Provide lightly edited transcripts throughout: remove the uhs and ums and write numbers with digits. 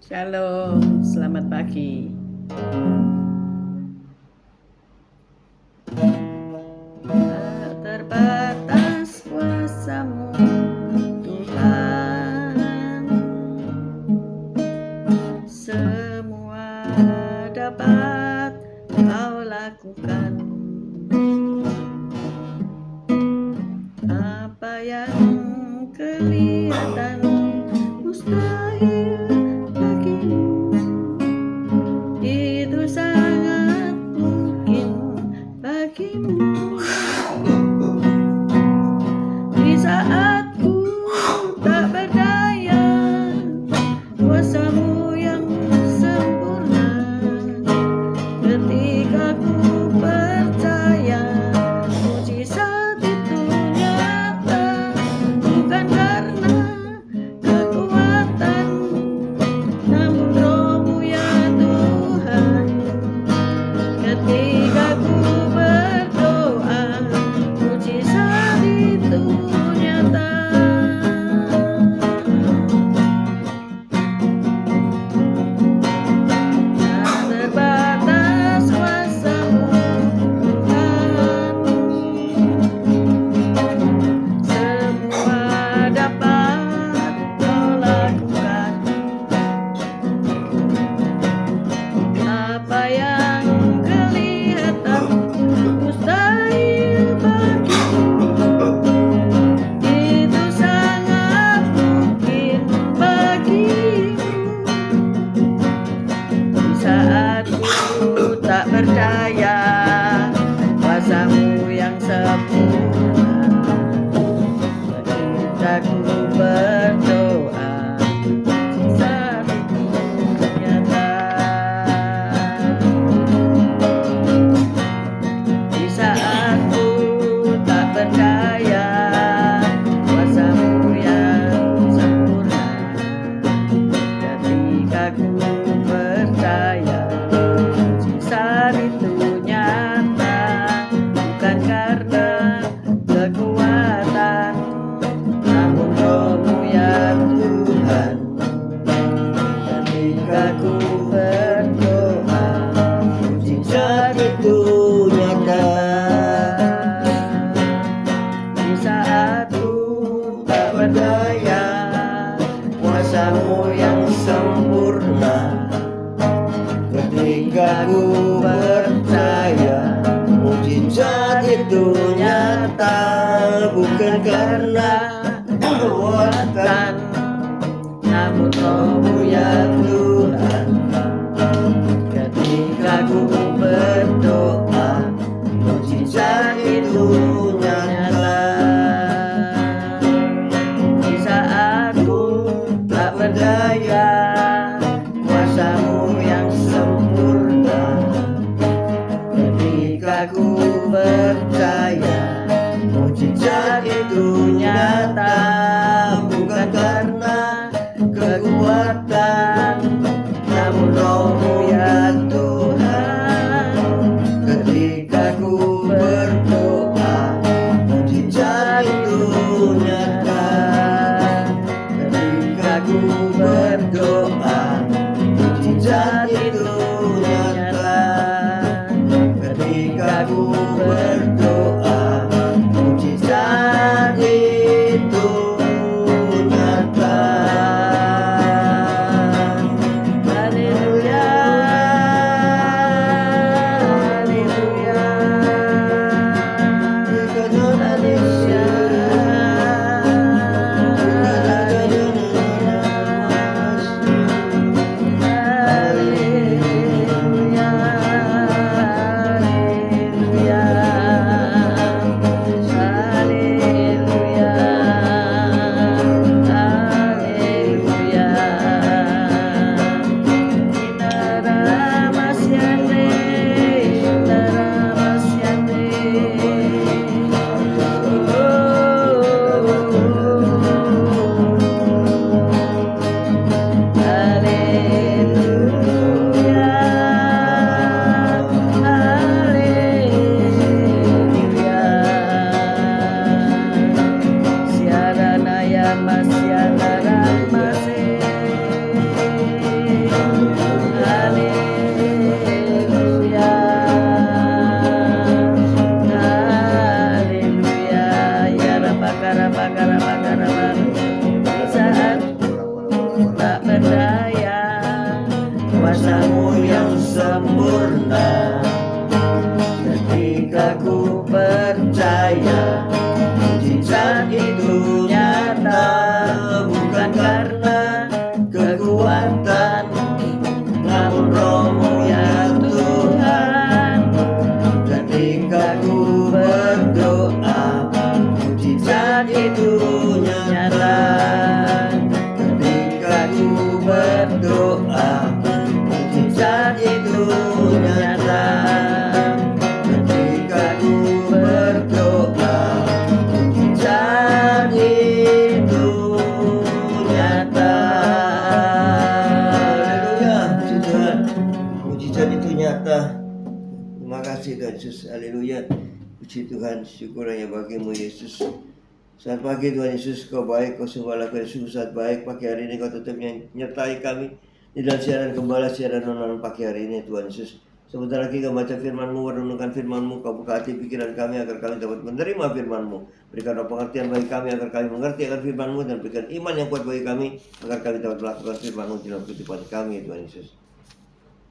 Shalom, selamat pagi. Tak terbatas kuasa-Mu, Tuhan. Semua dapat Kau lakukan. Apa yang kelihatan mustahil bagimu, itu sangat mungkin bagimu. Di saat ku tak berdaya, kuasa-Mu yang sempurna. Ketika ku percaya, mujizat itu nyata, bukan karena kekuatan, namun Roh-Mu ya Tuhan. Ketika ku berdoa, mujizat itu nyata. Tak terbatas kuasa-Mu, Tuhan. Semua dapat Kau lakukan. Apa yang kelihatan mustahil bagimu, itu sangat mungkin bagimu. Di saat ku tak berdaya, kuasa-Mu yang sempurna. Ketika ku berdoa, mujizat itu nyata. Di saat ku tak berdaya, kuasa-Mu yang sempurna. Ketika ku percaya, mujizat itu nyata, bukan karena kekuatan, namun Roh-Mu ya Tuhan. Ketika ku berdoa, mujizat itu nyata. Di saat ku tak berdaya, kuasa-Mu yang sempurna. Ketika ku percaya, mujizat itu nyata, bukan karena kekuatan, namun Roh-Mu ya Tuhan. Ketika ku berdoa, mujizat itu nyata. Di saat ku tak berdaya, kuasa-Mu yang sempurna. Ketika ku percaya, mujizat itu nyata, bukan karena kekuatan, namun Roh-Mu ya Tuhan. Ketika ku berdoa, mujizat itu nyata. Ketika ku berdoa, mujizat itu nyata. Ketika ku berdoa, mujizat itu nyata. Haleluya, haleluya, haleluya. kasih Tuhan Yesus. Haleluya. Puji Tuhan, syukur hanya bagimu Yesus. Saat pagi Tuhan Yesus, Kau baik, Kau sungguhlah Kau sungguh saat baik. Pagi hari ini Kau tetap menyertai kami di dalam siaran gembala, siaran non pagi hari ini Tuhan Yesus. Sebentar lagi Kau baca firman-Mu, merenungkan firman-Mu, Kau buka hati pikiran kami agar kami dapat menerima firman-Mu. Berikan pengertian bagi kami agar kami mengerti akan firman-Mu, dan berikan iman yang kuat bagi kami agar kami dapat melakukan firman-Mu dalam kehidupan kami Tuhan Yesus.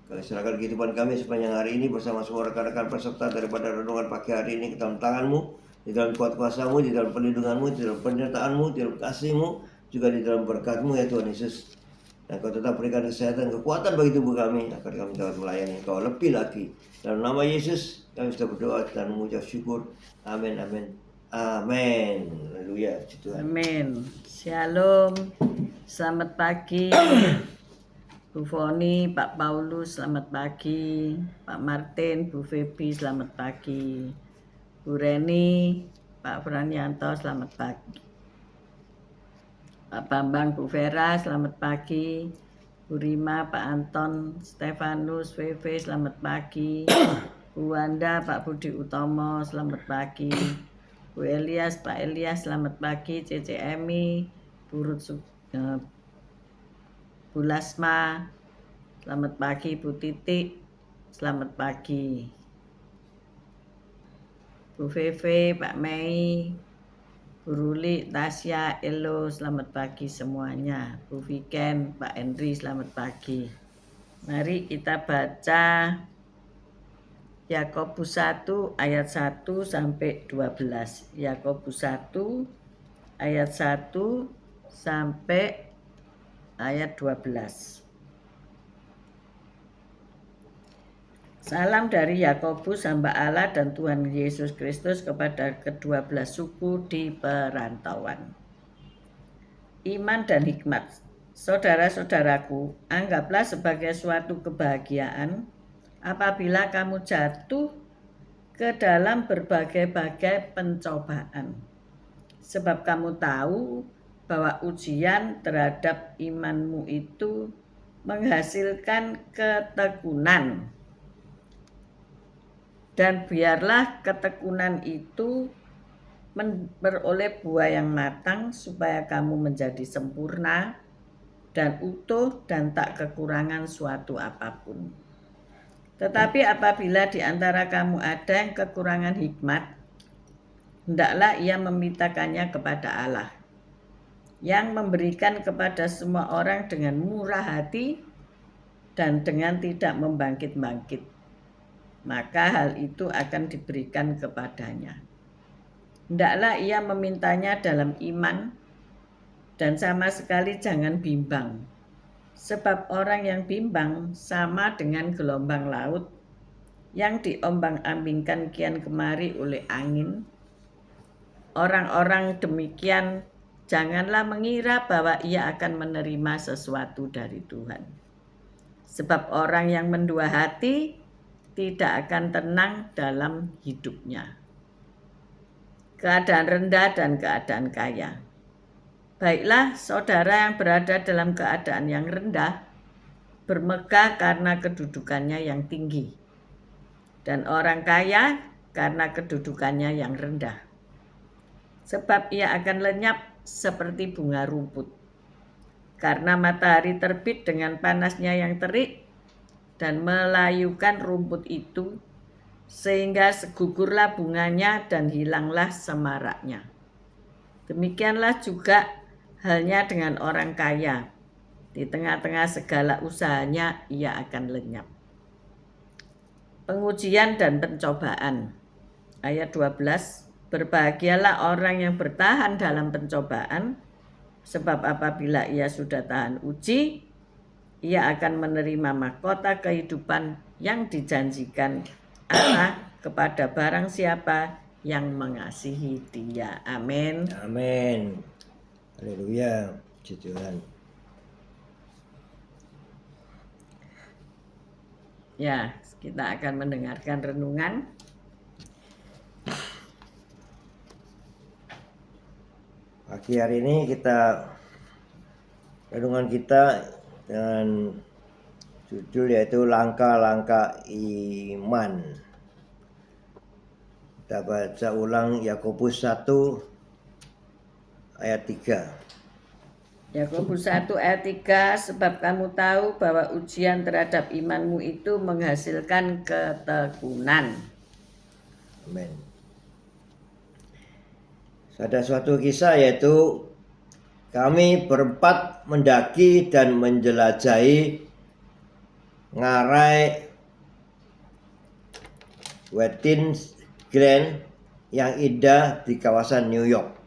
Kami serahkan kehidupan kami sepanjang hari ini bersama semua rekan-rekan peserta daripada renungan pagi hari ini ke dalam tangan-Mu, di dalam kuat kuasa-Mu, di dalam perlindungan-Mu, di dalam penyertaan-Mu, di dalam kasih-Mu, juga di dalam berkat-Mu ya Tuhan Yesus. Dan Kau tetap berikan kesehatan, kekuatan bagi tubuh kami agar kami dapat melayani Kau lebih lagi. Dalam nama Yesus kami sudah berdoa dan mengucap syukur. Amin, amin, amin. Haleluya, puji Tuhan. Amin. Shalom. Selamat pagi. Bu Foni, Pak Paulus, selamat pagi. Pak Martin, Bu Febi, selamat pagi. Bu Reni, Pak Franianto, selamat pagi. Pak Bambang, Bu Vera, selamat pagi. Bu Rima, Pak Anton, Stefanus, VV, selamat pagi. Bu Wanda, Pak Budi Utomo, selamat pagi. Bu Elias, Pak Elias, selamat pagi. Cece Emi, Bu Bu Lasma, selamat pagi. Bu Titik, selamat pagi. Bu VV, Pak Mei, Bu Ruli, Tasya, Elo, selamat pagi semuanya. Bu Viken, Pak Henry, selamat pagi. Mari kita baca Yakobus 1 ayat 1 sampai 12. Yakobus 1 ayat 1 sampai ayat 12. Salam dari Yakobus, hamba Allah dan Tuhan Yesus Kristus, kepada ke-12 suku di perantauan. Iman dan hikmat. Saudara-saudaraku, anggaplah sebagai suatu kebahagiaan apabila kamu jatuh ke dalam berbagai-bagai pencobaan. Sebab kamu tahu bahwa ujian terhadap imanmu itu menghasilkan ketekunan. Dan biarlah ketekunan itu beroleh buah yang matang, supaya kamu menjadi sempurna dan utuh dan tak kekurangan suatu apapun. Tetapi apabila di antara kamu ada yang kekurangan hikmat, hendaklah ia memintakannya kepada Allah, yang memberikan kepada semua orang dengan murah hati dan dengan tidak membangkit-bangkit. Maka hal itu akan diberikan kepadanya. Hendaklah ia memintanya dalam iman, dan sama sekali jangan bimbang. Sebab orang yang bimbang sama dengan gelombang laut yang diombang-ambingkan kian kemari oleh angin. Orang-orang demikian janganlah mengira bahwa ia akan menerima sesuatu dari Tuhan. Sebab orang yang mendua hati tidak akan tenang dalam hidupnya. Keadaan rendah dan keadaan kaya. Baiklah, saudara yang berada dalam keadaan yang rendah bermegah karena kedudukannya yang tinggi, dan orang kaya karena kedudukannya yang rendah. Sebab ia akan lenyap seperti bunga rumput, karena matahari terbit dengan panasnya yang terik dan melayukan rumput itu, sehingga segugurlah bunganya dan hilanglah semaraknya. Demikianlah juga halnya dengan orang kaya. Di tengah-tengah segala usahanya ia akan lenyap. Pengujian dan pencobaan. Ayat 12. Berbahagialah orang yang bertahan dalam pencobaan, sebab apabila ia sudah tahan uji, ia akan menerima mahkota kehidupan yang dijanjikan Allah kepada barang siapa yang mengasihi Dia. Amin. Amin. Haleluya, puji Tuhan. Ya, kita akan mendengarkan renungan. Pagi hari ini renungan kita dengan judul yaitu langkah-langkah iman. Kita baca ulang Yakobus 1 ayat 3. Yakobus 1 ayat 3, sebab kamu tahu bahwa ujian terhadap imanmu itu menghasilkan ketekunan. Amin. Ada suatu kisah yaitu kami berempat mendaki dan menjelajahi ngarai Watkins Glen yang indah di kawasan New York.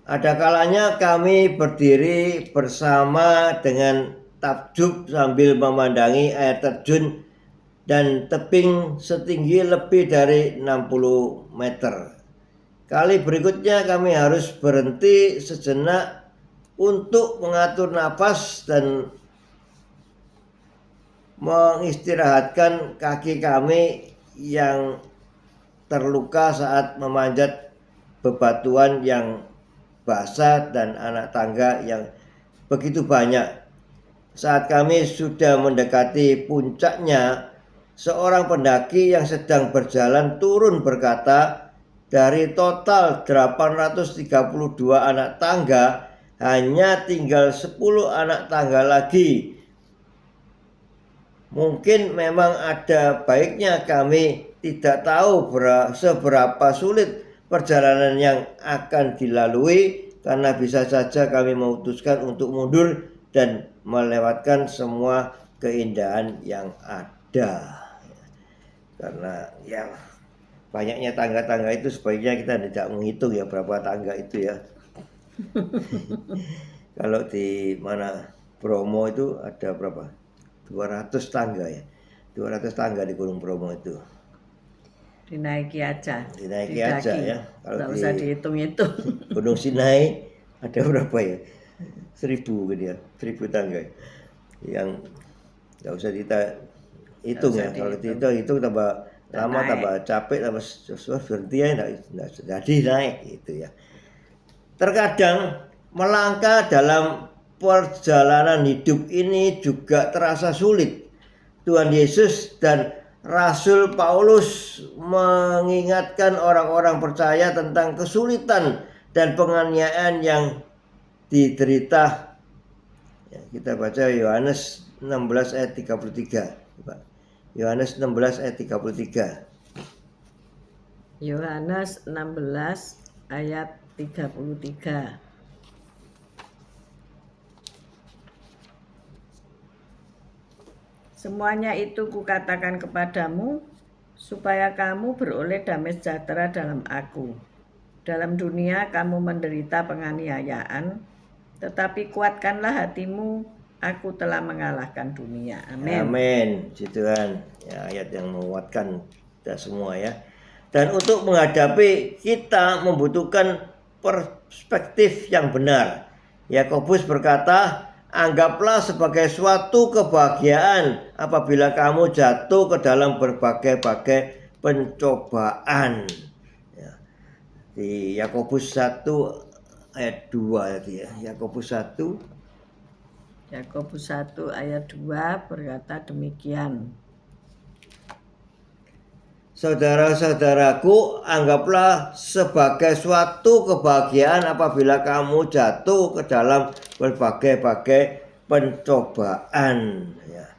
Ada kalanya kami berdiri bersama dengan takjub sambil memandangi air terjun dan tebing setinggi lebih dari 60 meter. Kali berikutnya kami harus berhenti sejenak untuk mengatur nafas dan mengistirahatkan kaki kami yang terluka saat memanjat bebatuan yang basah dan anak tangga yang begitu banyak. Saat kami sudah mendekati puncaknya, seorang pendaki yang sedang berjalan turun berkata, dari total 832 anak tangga, hanya tinggal 10 anak tangga lagi. Mungkin memang ada baiknya kami tidak tahu seberapa sulit perjalanan yang akan dilalui, karena bisa saja kami memutuskan untuk mundur dan melewatkan semua keindahan yang ada. Karena ya banyaknya tangga-tangga itu sebaiknya kita tidak menghitung ya berapa tangga itu ya. Kalau di mana Bromo itu ada berapa? 200 tangga ya. 200 tangga di Gunung Bromo itu. Dinaiki aja. Dinaiki aja ya. Kalau nggak usah dihitung-hitung. Gunung Sinai ada berapa ya? 1000 gitu ya. 1000 tangga. Yang nggak usah kita hitung ya. Kalau itu tambah lama, tambah capek, tambah berhenti ya nggak jadi naik gitu ya. Terkadang melangkah dalam perjalanan hidup ini juga terasa sulit. Tuhan Yesus dan Rasul Paulus mengingatkan orang-orang percaya tentang kesulitan dan penganiayaan yang diderita. Ya, kita baca Yohanes 16 ayat 33. Yohanes 16 ayat 33. Yohanes 16 ayat 33. Semuanya itu kukatakan kepadamu, supaya kamu beroleh damai sejahtera dalam aku. Dalam dunia kamu menderita penganiayaan, tetapi kuatkanlah hatimu, aku telah mengalahkan dunia. Amin. Amin. Puji Tuhan. Ya, ayat yang menguatkan kita semua ya. Dan untuk menghadapi kita membutuhkan perspektif yang benar. Yakobus berkata, anggaplah sebagai suatu kebahagiaan apabila kamu jatuh ke dalam berbagai-bagai pencobaan. Ya. Di Yakobus 1 ayat 2 tadi ya. Yakobus 1 ayat 2 berkata demikian. Saudara-saudaraku, anggaplah sebagai suatu kebahagiaan apabila kamu jatuh ke dalam berbagai-bagai pencobaan. Ya,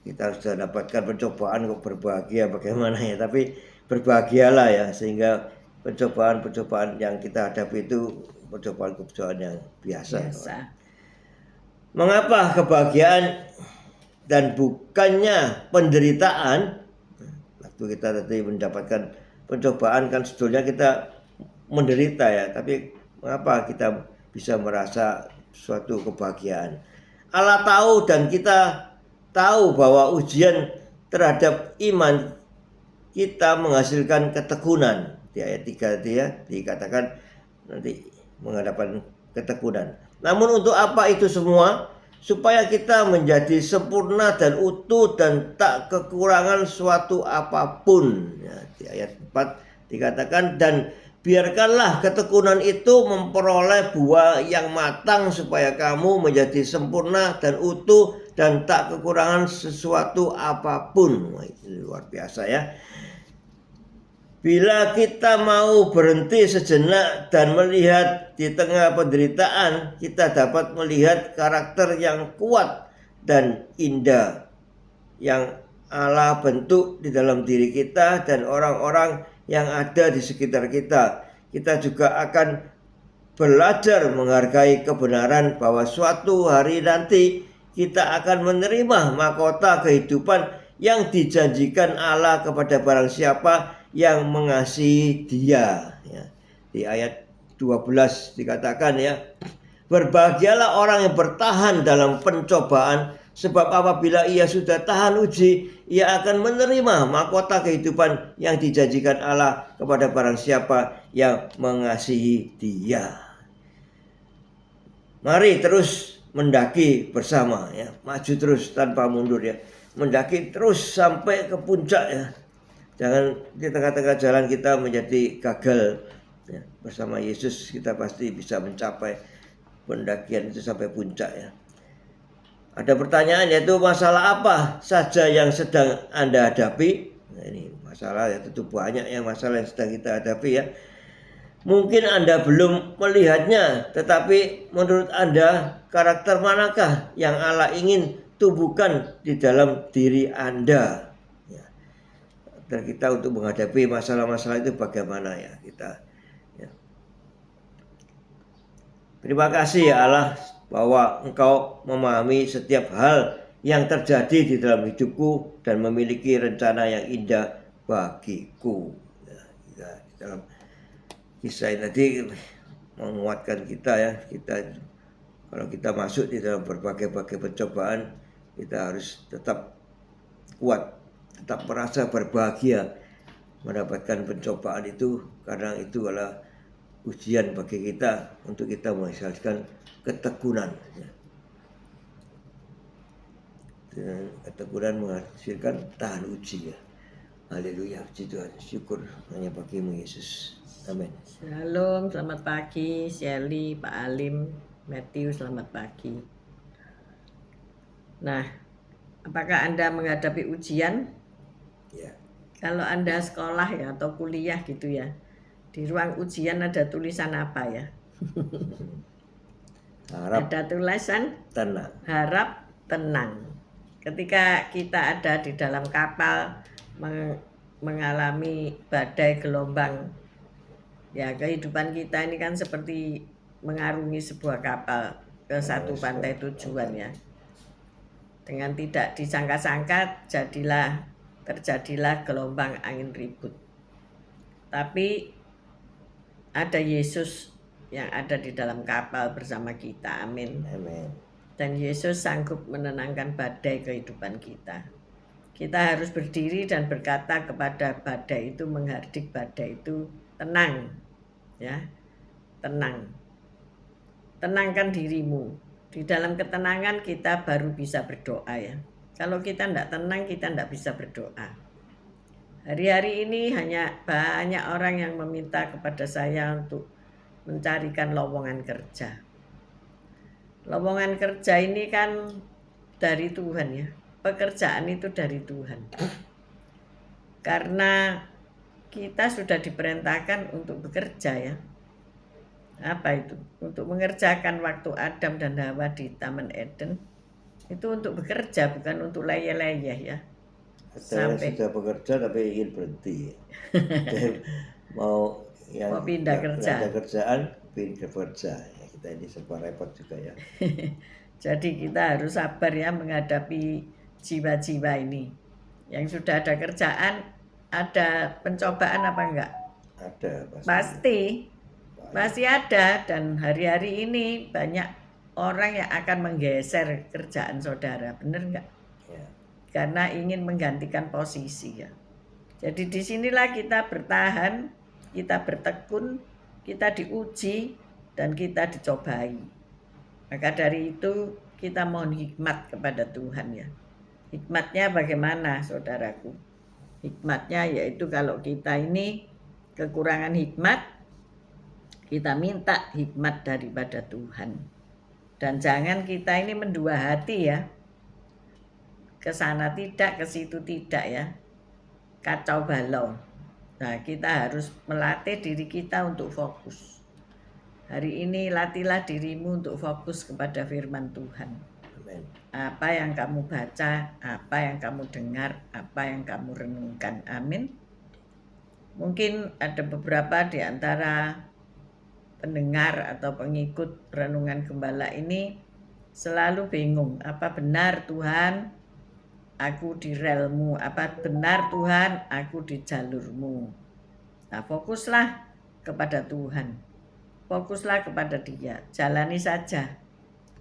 kita sudah dapatkan pencobaan kok berbahagia bagaimana ya? Tapi berbahagialah ya, sehingga pencobaan-pencobaan yang kita hadapi itu pencobaan-pencobaan yang biasa. Mengapa kebahagiaan dan bukannya penderitaan? Waktu kita tadi mendapatkan pencobaan kan sebetulnya kita menderita ya, tapi mengapa kita bisa merasa suatu kebahagiaan? Allah tahu dan kita tahu bahwa ujian terhadap iman kita menghasilkan ketekunan. Di ayat 3 tadi ya dikatakan nanti menghadapkan ketekunan. Namun untuk apa itu semua? Supaya kita menjadi sempurna dan utuh dan tak kekurangan suatu apapun. Ya, di ayat 4 dikatakan, dan biarkanlah ketekunan itu memperoleh buah yang matang supaya kamu menjadi sempurna dan utuh dan tak kekurangan sesuatu apapun. Wah, itu luar biasa ya. Bila kita mau berhenti sejenak dan melihat di tengah penderitaan, kita dapat melihat karakter yang kuat dan indah yang Allah bentuk di dalam diri kita dan orang-orang yang ada di sekitar kita. Kita juga akan belajar menghargai kebenaran bahwa suatu hari nanti kita akan menerima mahkota kehidupan yang dijanjikan Allah kepada barang siapa yang mengasihi Dia. Ya. Di ayat 12 dikatakan ya, berbahagialah orang yang bertahan dalam pencobaan, sebab apabila ia sudah tahan uji, ia akan menerima mahkota kehidupan yang dijanjikan Allah kepada barang siapa yang mengasihi Dia. Mari terus mendaki bersama ya, maju terus tanpa mundur ya, mendaki terus sampai ke puncak ya. Jangan di tengah-tengah jalan kita menjadi gagal ya. Bersama Yesus kita pasti bisa mencapai pendakian itu sampai puncak ya. Ada pertanyaan, yaitu masalah apa saja yang sedang Anda hadapi? Nah, ini masalah ya, tentu banyak yang masalah yang sedang kita hadapi ya. Mungkin Anda belum melihatnya, tetapi menurut Anda karakter manakah yang Allah ingin tumbuhkan di dalam diri Anda? Dan kita untuk menghadapi masalah-masalah itu bagaimana ya kita ya. Terima kasih ya Allah bahwa Engkau memahami setiap hal yang terjadi di dalam hidupku dan memiliki rencana yang indah bagiku ya, di dalam kisah ini tadi menguatkan kita ya. Kita kalau kita masuk di dalam berbagai-bagai pencobaan, kita harus tetap kuat, tetap merasa berbahagia mendapatkan pencobaan itu, karena itu adalah ujian bagi kita untuk kita menghasilkan ketekunan. Dan ketekunan menghasilkan tahan uji ya. Haleluya, puji Tuhan, syukur hanya bagimu Yesus. Amin. Shalom, selamat pagi Shelly, Pak Alim, Matthew, selamat pagi. Nah, apakah Anda menghadapi ujian? Ya. Kalau Anda sekolah ya atau kuliah gitu ya, di ruang ujian ada tulisan apa ya? Harap Ada tulisan tenang. harap tenang. Ketika kita ada di dalam kapal mengalami badai gelombang, ya kehidupan kita ini kan seperti mengarungi sebuah kapal ke satu pantai tujuan ya. Dengan tidak disangka-sangka terjadilah gelombang angin ribut. Tapi ada Yesus yang ada di dalam kapal bersama kita. Amin. Amin. Dan Yesus sanggup menenangkan badai kehidupan kita. Kita harus berdiri dan berkata kepada badai itu, menghardik badai itu, tenang ya, tenang. Tenangkan dirimu. Di dalam ketenangan kita baru bisa berdoa ya. Kalau kita tidak tenang, kita tidak bisa berdoa. Hari-hari ini hanya banyak orang yang meminta kepada saya untuk mencarikan lowongan kerja. Lowongan kerja ini kan dari Tuhan ya. Pekerjaan itu dari Tuhan. Karena kita sudah diperintahkan untuk bekerja ya. Apa itu? Untuk mengerjakan waktu Adam dan Hawa di Taman Eden. Itu untuk bekerja, bukan untuk leyeh-leyeh ya. Sampai sudah bekerja tapi ingin berhenti. mau pindah kerja. Ada kerjaan, pindah kerja. Ya, kita ini serba repot juga ya. Jadi kita harus sabar ya menghadapi jiwa-jiwa ini. Yang sudah ada kerjaan, ada pencobaan apa enggak? Ada pasti ada. Dan hari-hari ini banyak orang yang akan menggeser kerjaan saudara, benar enggak? Ya. Karena ingin menggantikan posisi ya. Jadi disinilah kita bertahan, kita bertekun, kita diuji, dan kita dicobai. Maka dari itu kita mohon hikmat kepada Tuhan ya. Hikmatnya bagaimana saudaraku? Hikmatnya yaitu kalau kita ini kekurangan hikmat, kita minta hikmat daripada Tuhan. Dan jangan kita ini mendua hati ya. Ke sana tidak, ke situ tidak ya. Kacau balau. Nah, kita harus melatih diri kita untuk fokus. Hari ini latihlah dirimu untuk fokus kepada firman Tuhan. Amin. Apa yang kamu baca, apa yang kamu dengar, apa yang kamu renungkan. Amin. Mungkin ada beberapa di antara pendengar atau pengikut renungan gembala ini selalu bingung, apa benar Tuhan aku di relmu, apa benar Tuhan aku di jalurmu. Nah, fokuslah kepada Tuhan, fokuslah kepada Dia, jalani saja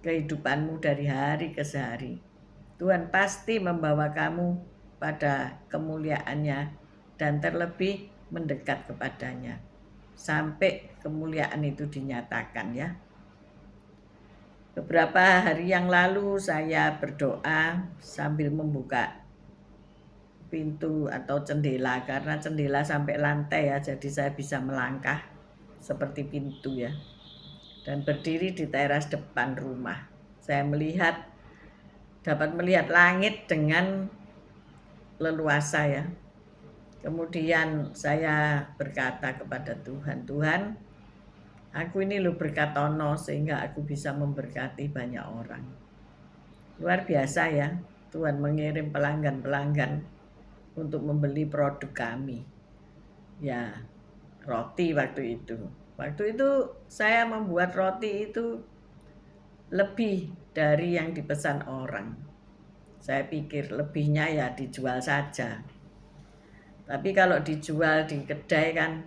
kehidupanmu dari hari ke hari. Tuhan pasti membawa kamu pada kemuliaannya dan terlebih mendekat kepadanya sampai kemuliaan itu dinyatakan ya. Beberapa hari yang lalu saya berdoa sambil membuka pintu atau jendela, karena jendela sampai lantai ya, jadi saya bisa melangkah seperti pintu ya. Dan berdiri di teras depan rumah. Saya dapat melihat langit dengan leluasa ya. Kemudian saya berkata kepada Tuhan, Tuhan, aku ini lo berkatono sehingga aku bisa memberkati banyak orang. Luar biasa ya, Tuhan mengirim pelanggan-pelanggan untuk membeli produk kami. Ya, roti waktu itu. Waktu itu saya membuat roti itu lebih dari yang dipesan orang. Saya pikir lebihnya ya dijual saja. Tapi kalau dijual di kedai kan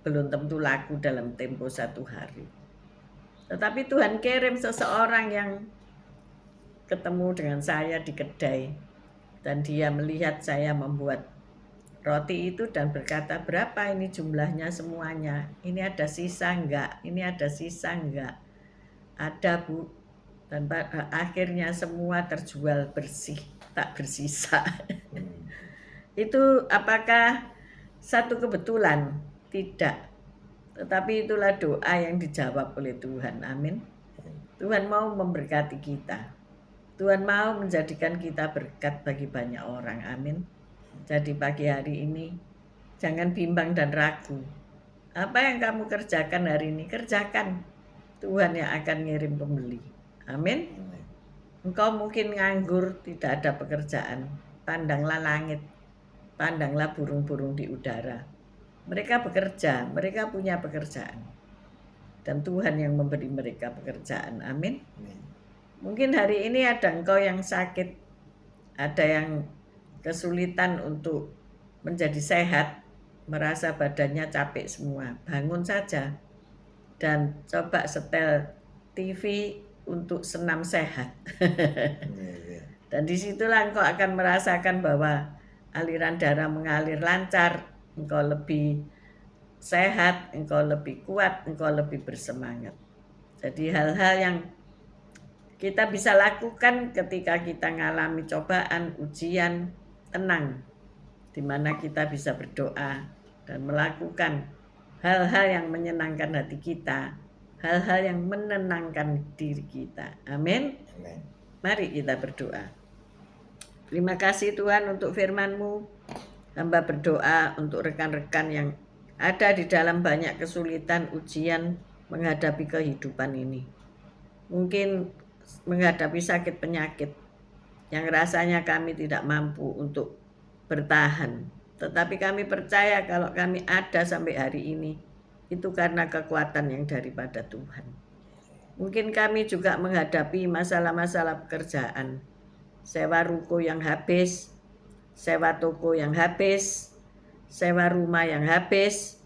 belum tentu laku dalam tempo 1 hari. Tetapi Tuhan kirim seseorang yang ketemu dengan saya di kedai. Dan dia melihat saya membuat roti itu dan berkata, berapa ini jumlahnya semuanya? Ini ada sisa enggak? Ini ada sisa enggak? Ada Bu. Dan akhirnya semua terjual bersih, tak bersisa. Itu apakah satu kebetulan? Tidak. Tetapi itulah doa yang dijawab oleh Tuhan. Amin. Tuhan mau memberkati kita. Tuhan mau menjadikan kita berkat bagi banyak orang. Amin. Jadi pagi hari ini jangan bimbang dan ragu. Apa yang kamu kerjakan hari ini, kerjakan. Tuhan yang akan ngirim pembeli. Amin. Engkau mungkin nganggur, tidak ada pekerjaan. Pandanglah langit. Pandanglah burung-burung di udara. Mereka bekerja, mereka punya pekerjaan. Dan Tuhan yang memberi mereka pekerjaan. Amin. Mungkin hari ini ada engkau yang sakit, ada yang kesulitan untuk menjadi sehat, merasa badannya capek semua. Bangun saja dan coba setel TV untuk senam sehat. Dan disitulah engkau akan merasakan bahwa aliran darah mengalir lancar, engkau lebih sehat, engkau lebih kuat, engkau lebih bersemangat. Jadi hal-hal yang kita bisa lakukan ketika kita mengalami cobaan, ujian, tenang, di mana kita bisa berdoa dan melakukan hal-hal yang menyenangkan hati kita, hal-hal yang menenangkan diri kita. Amin. Mari kita berdoa. Terima kasih Tuhan untuk firman-Mu. Hamba berdoa untuk rekan-rekan yang ada di dalam banyak kesulitan, ujian menghadapi kehidupan ini. Mungkin menghadapi sakit penyakit yang rasanya kami tidak mampu untuk bertahan. Tetapi kami percaya kalau kami ada sampai hari ini, itu karena kekuatan yang daripada Tuhan. Mungkin kami juga menghadapi masalah-masalah pekerjaan. Sewa ruko yang habis, sewa toko yang habis, sewa rumah yang habis.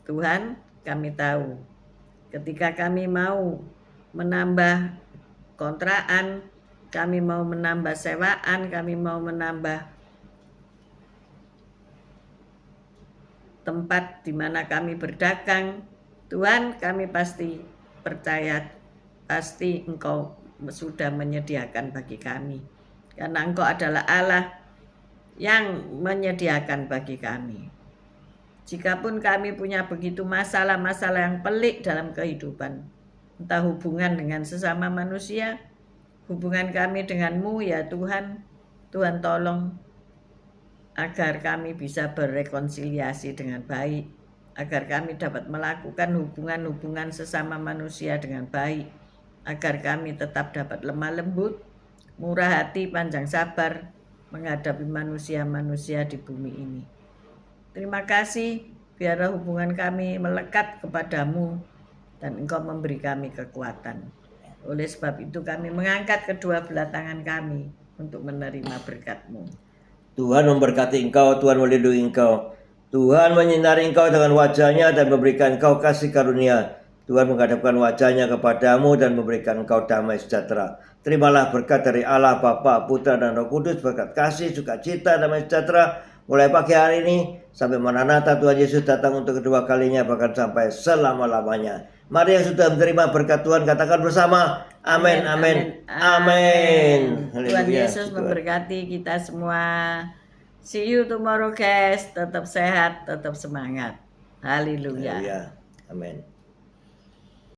Tuhan, kami tahu ketika kami mau menambah kontrakan, kami mau menambah sewaan, kami mau menambah tempat di mana kami berdagang. Tuhan, kami pasti percaya, pasti Engkau sudah menyediakan bagi kami. Karena Engkau adalah Allah yang menyediakan bagi kami. Jikapun kami punya begitu masalah-masalah yang pelik dalam kehidupan, entah hubungan dengan sesama manusia, hubungan kami dengan-Mu ya Tuhan, Tuhan tolong agar kami bisa berrekonsiliasi dengan baik, agar kami dapat melakukan hubungan-hubungan sesama manusia dengan baik, agar kami tetap dapat lemah lembut, murah hati, panjang sabar menghadapi manusia-manusia di bumi ini. Terima kasih, biarlah hubungan kami melekat kepadamu dan Engkau memberi kami kekuatan. Oleh sebab itu kami mengangkat kedua belah tangan kami untuk menerima berkat-Mu. Tuhan memberkati engkau, Tuhan melindungi engkau. Tuhan menyinari engkau dengan wajahnya dan memberikan engkau kasih karunia. Tuhan menghadapkan wajahnya kepadamu dan memberikan engkau damai sejahtera. Terimalah berkat dari Allah, Bapa, Putra, dan Roh Kudus, berkat kasih, sukacita, damai sejahtera, mulai pagi hari ini sampai Maranatha Tuhan Yesus datang untuk kedua kalinya, bahkan sampai selama-lamanya. Mari yang sudah menerima berkat Tuhan katakan bersama, amin, amin, amin. Tuhan Haleluya, Yesus Tuhan. memberkati kita semua. See you tomorrow guys. Tetap sehat, tetap semangat. Haleluya. Haleluya, amin.